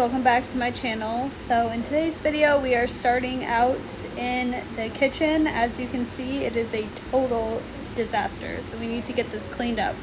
welcome back to my channel. So in today's video we are starting out in the kitchen. As you can see, it is a total disaster, so we need to get this cleaned up.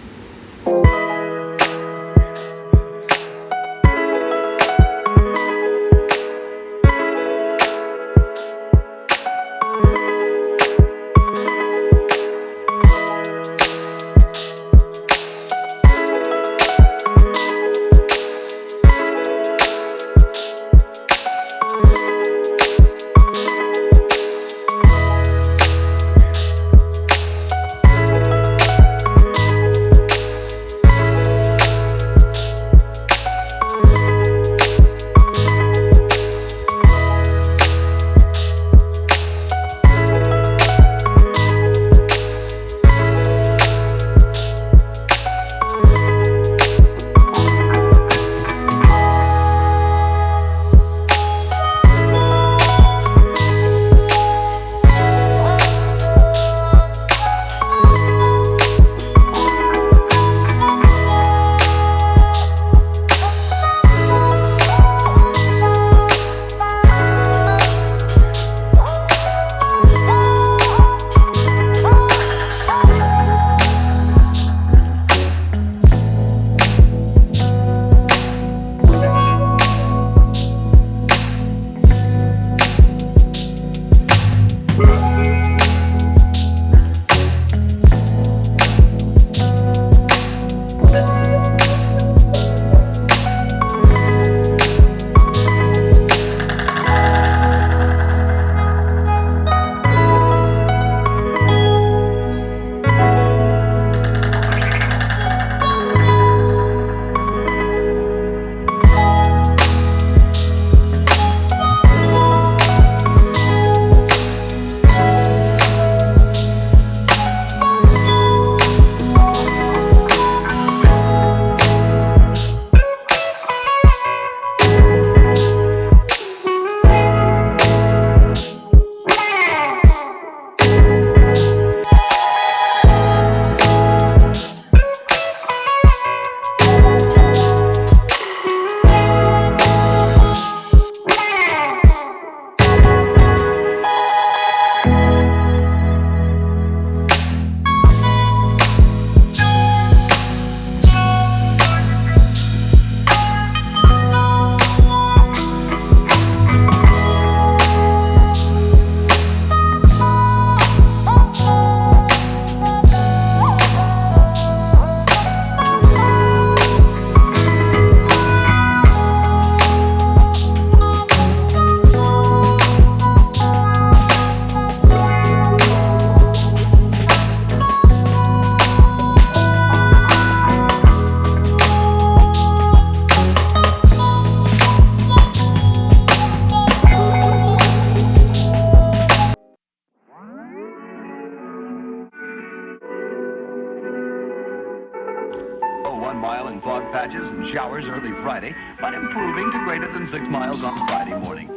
Patches and showers early Friday, but improving to greater than 6 miles on Friday morning.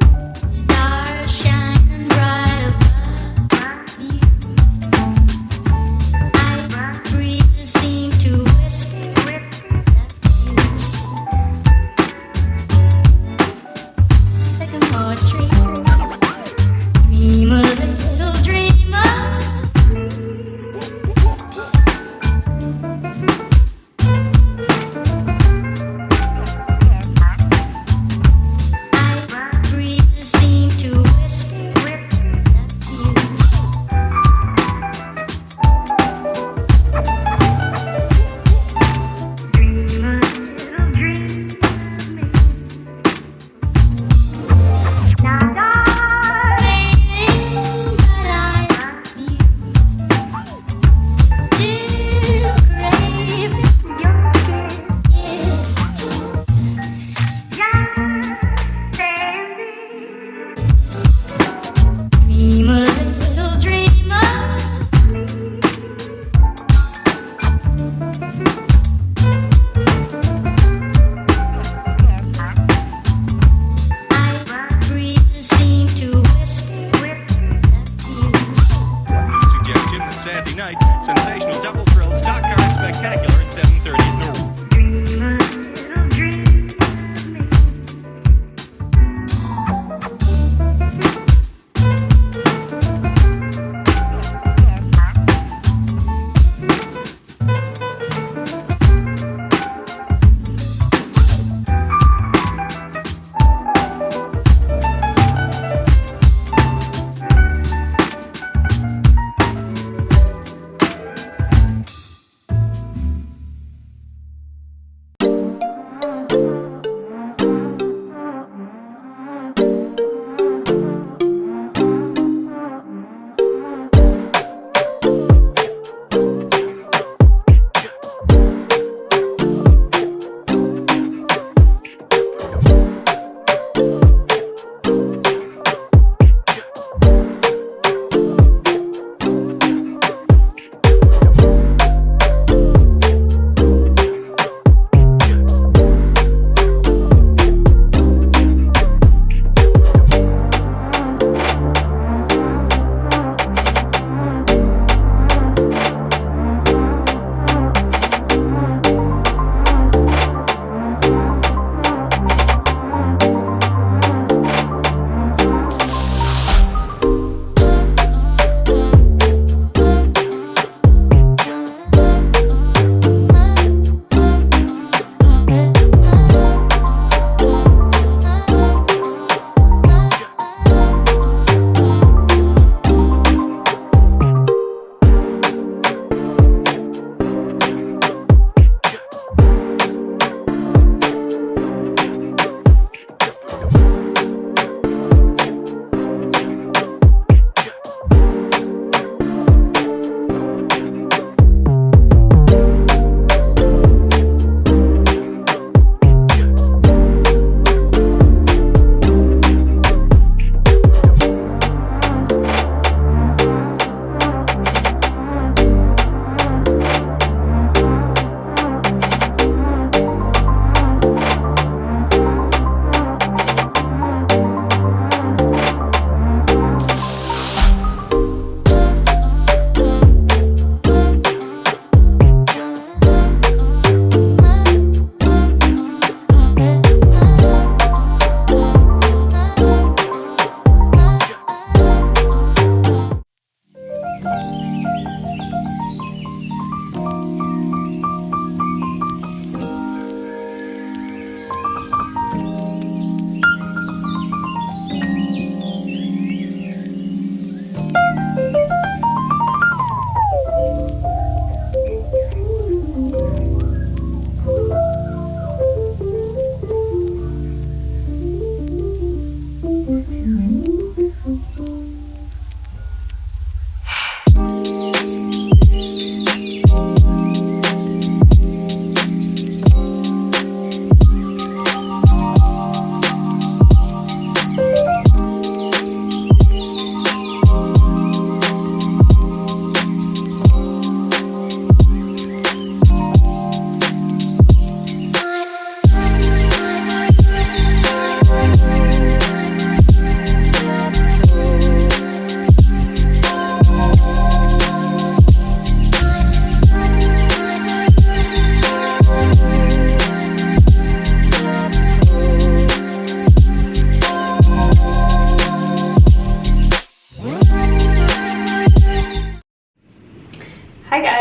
Stars shining bright above you. Night breezes seem to whisper sycamore tree. Dream a little dream of nah.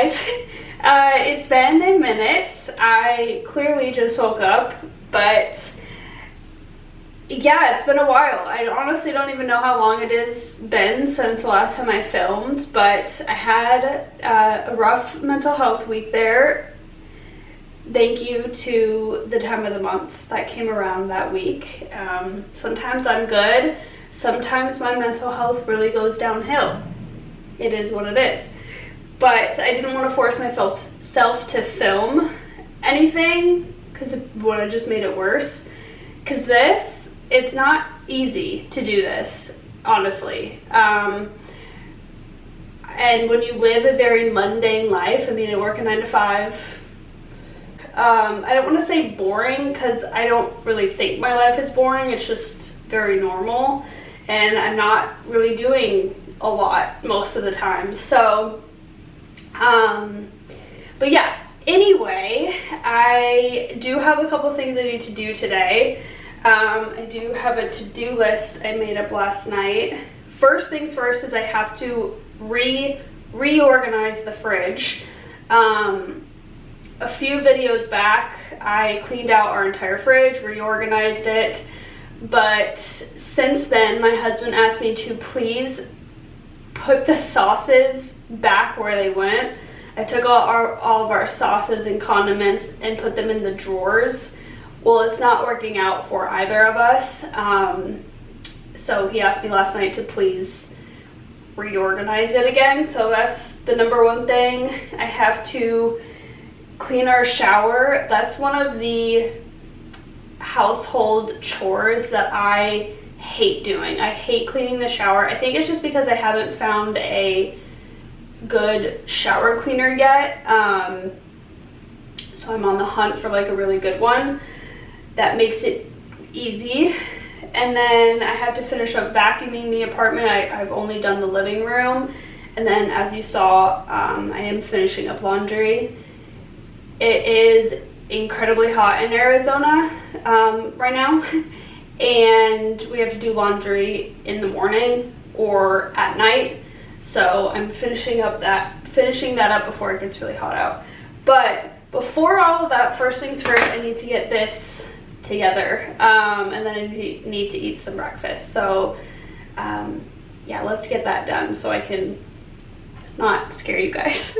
guys. It's been a minute. I clearly just woke up, but yeah, it's been a while. I honestly don't even know how long it has been since the last time I filmed, but I had a rough mental health week there. Thank you to the time of the month that came around that week. Sometimes I'm good. Sometimes my mental health really goes downhill. It is what it is. But I didn't want to force myself to film anything because it would have just made it worse. Because it's not easy to do this, honestly. And when you live a very mundane life, I mean, I work a 9 to 5. I don't want to say boring because I don't really think my life is boring. It's just very normal. And I'm not really doing a lot most of the time. So, but yeah, anyway, I do have a couple things I need to do today. I do have a to-do list I made up last night. First things first is I have to reorganize the fridge. A few videos back, I cleaned out our entire fridge, reorganized it, but since then, my husband asked me to please put the sauces back where they went. I took all of our sauces and condiments and put them in the drawers. Well, it's not working out for either of us, so he asked me last night to please reorganize it again. So that's the number one thing. I have to clean our shower. That's one of the household chores that I hate doing. I hate cleaning the shower. I think it's just because I haven't found a good shower cleaner yet. So I'm on the hunt for like a really good one that makes it easy. And then I have to finish up vacuuming the apartment. I've only done the living room. And then as you saw, I am finishing up laundry. It is incredibly hot in Arizona right now, and we have to do laundry in the morning or at night. So I'm finishing that up before it gets really hot out. But before all of that, first things first, I need to get this together, and then I need to eat some breakfast. So yeah, let's get that done so I can not scare you guys.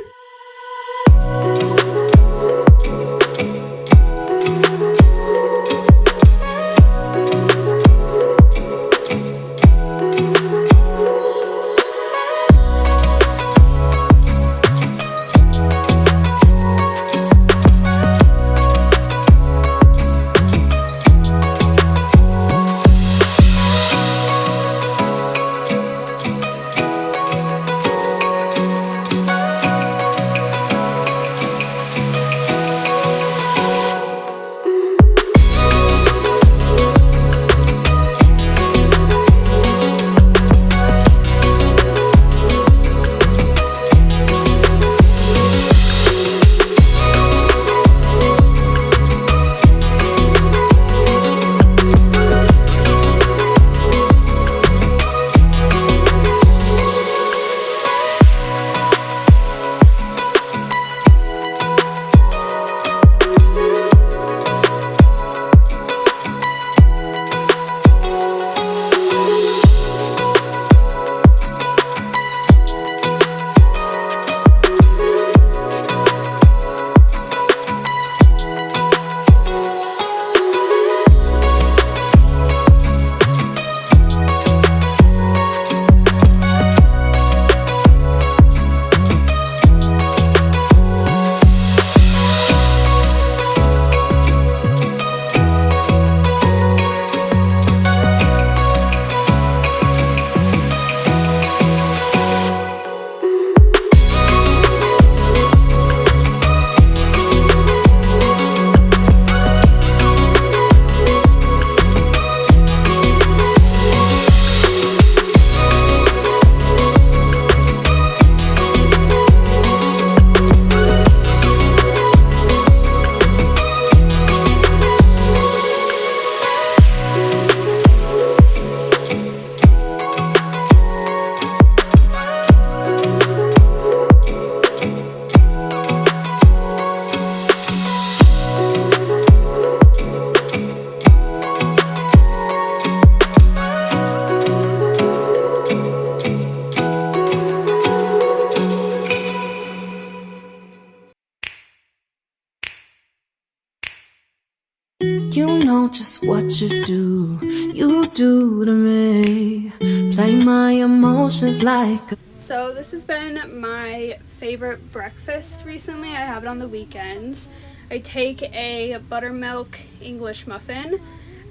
know just what you do to me. Play my emotions like a... So this has been my favorite breakfast recently. I have it on the weekends. I take a buttermilk English muffin.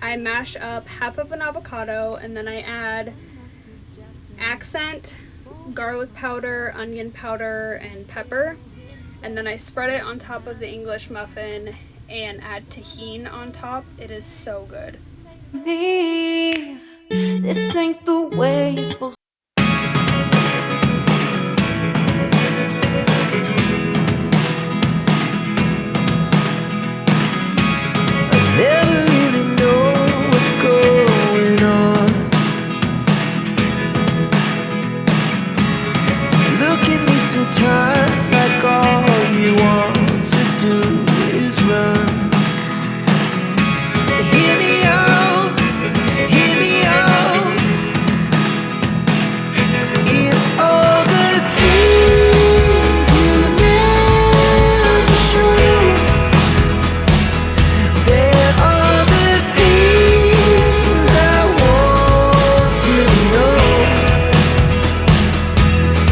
I mash up half of an avocado and then I add accent, garlic powder, onion powder, and pepper. And then I spread it on top of the English muffin and add tahini on top. It is so good. Me, this ain't the way it's supposed to. I never really know what's going on. Look at me sometimes like all you want to do is run. Hear me out, hear me out. It's all the things you never show. There are the things I want to know.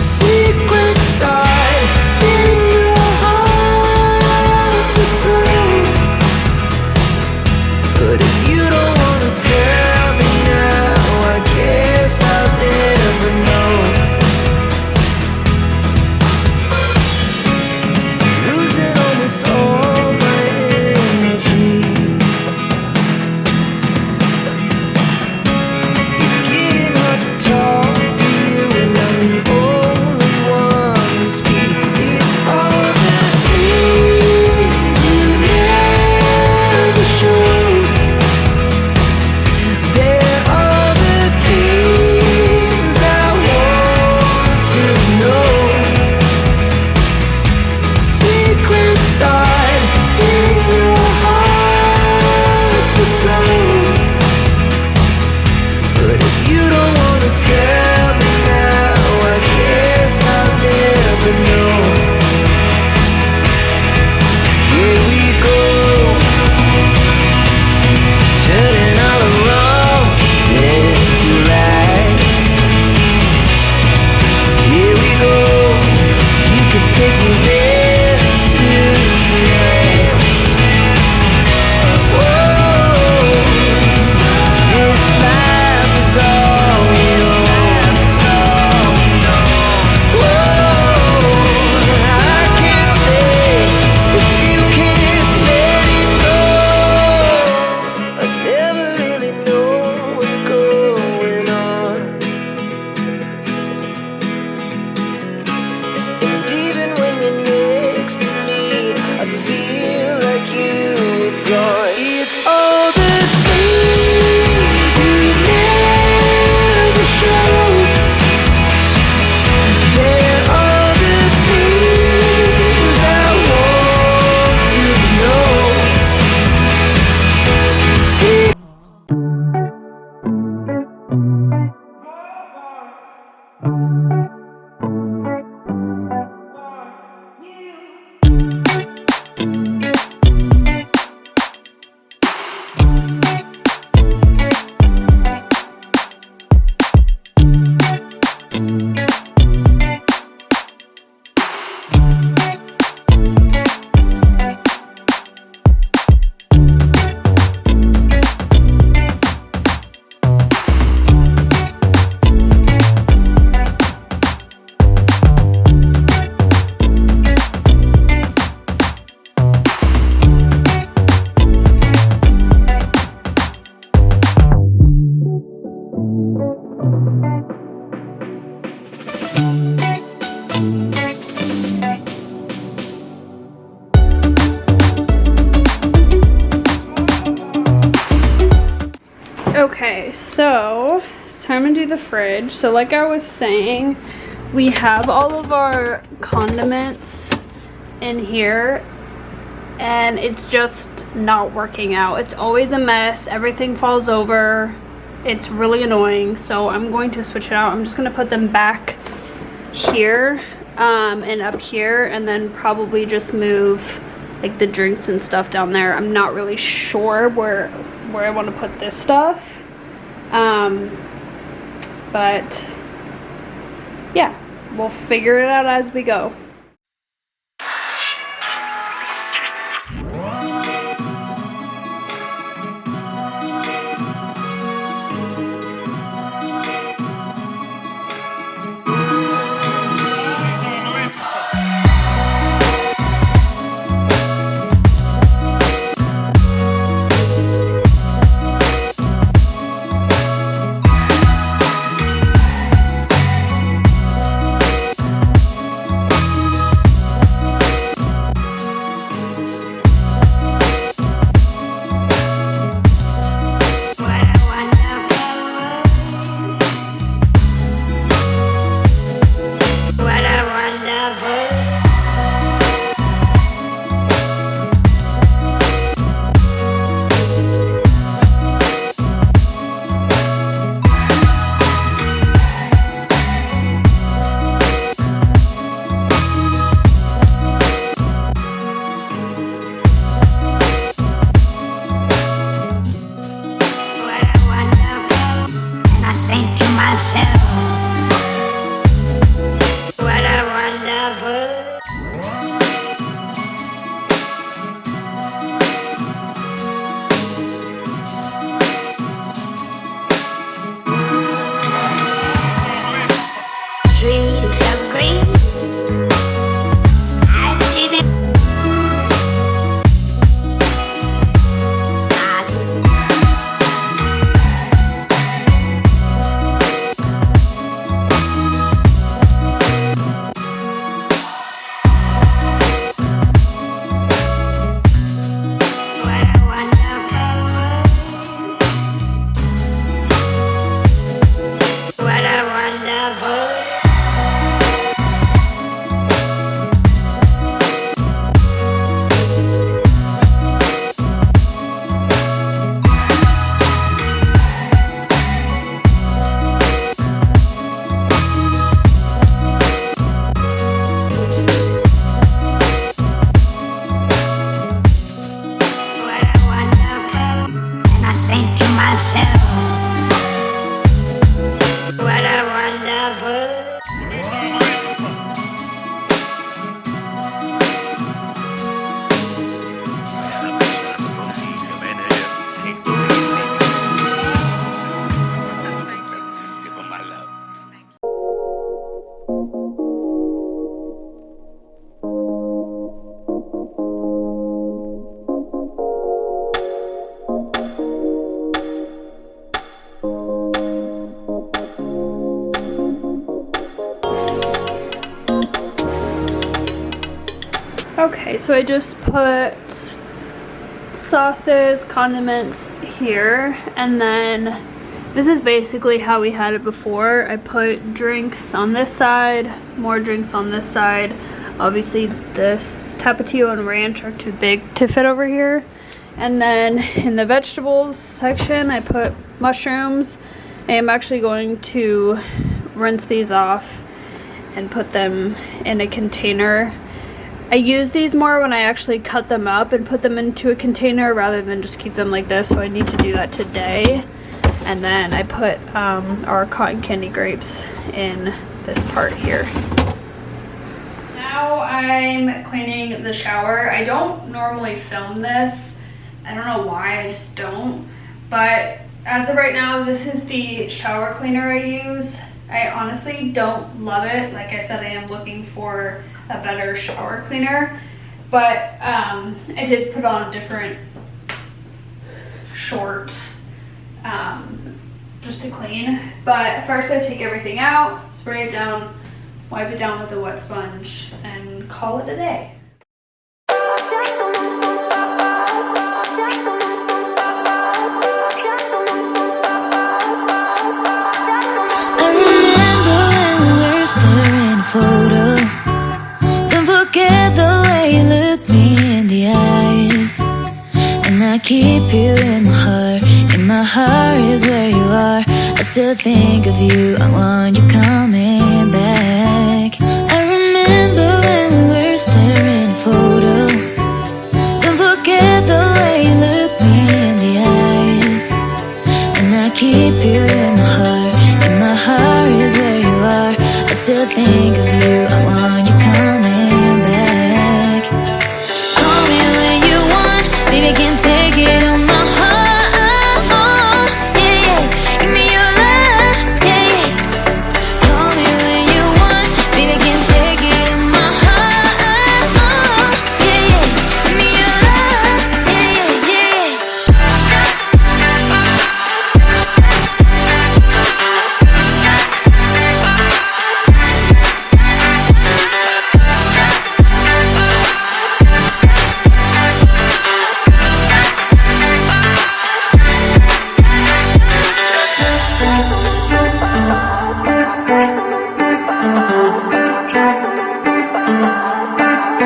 Secrets start in your heart so slow. But if you don't wanna tell me now, I guess I'll never know. Losing almost all my energy. It's getting hard to talk to you, and I'm the only one who speaks. It's all the things you never show. There are the things I want to know. Secrets start in your heart so slow. But if you don't wanna tell me now, I guess I'll never know. Here we go, turning all the wrongs into rights. Here we go, you can take me there tonight. Whoa, this life is all we know. Whoa, I can't stay if you can't let it go. I never really know what's going on. And even when you're next to me, I feel like you were gone. It's all the things you never show. There are the things I want to know. See. Okay, so it's time to do the fridge. So like I was saying, we have all of our condiments in here and it's just not working out. It's always a mess. Everything falls over. It's really annoying. So I'm going to switch it out. I'm just going to put them back here and up here, and then probably just move like the drinks and stuff down there. I'm not really sure where where I want to put this stuff. But yeah, we'll figure it out as we go. Okay, so I just put sauces, condiments here, and then this is basically how we had it before. I put drinks on this side, more drinks on this side. Obviously this Tapatio and ranch are too big to fit over here. And then in the vegetables section, I put mushrooms. I am actually going to rinse these off and put them in a container. I use these more when I actually cut them up and put them into a container rather than just keep them like this, so I need to do that today. And then I put our cotton candy grapes in this part here. Now I'm cleaning the shower. I don't normally film this. I don't know why, I just don't. But as of right now, this is the shower cleaner I use. I honestly don't love it. Like I said, I am looking for a better shower cleaner, but I did put on different shorts just to clean. But first I take everything out, spray it down, wipe it down with a wet sponge, and call it a day. Staring photo. Don't forget the way you look me in the eyes. And I keep you in my heart. In my heart is where you are. I still think of you. I want you coming back. I remember when we were staring photo. Don't forget the way you look me in the eyes. I still think of you. I want you coming back. Call me when you want, baby, I can't take it on my heart. Yeah, yeah, give me your love. Yeah, yeah. Call me when you want, baby, I can't take it on my heart. Yeah, yeah, give me your love. Yeah, yeah, yeah.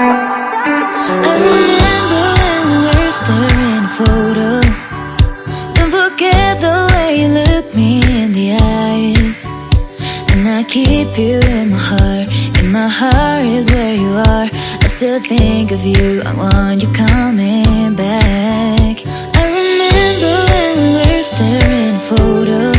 I remember when we were staring a photo. Don't forget the way you look me in the eyes. And I keep you in my heart. In my heart is where you are. I still think of you. I want you coming back. I remember when we were staring a photo.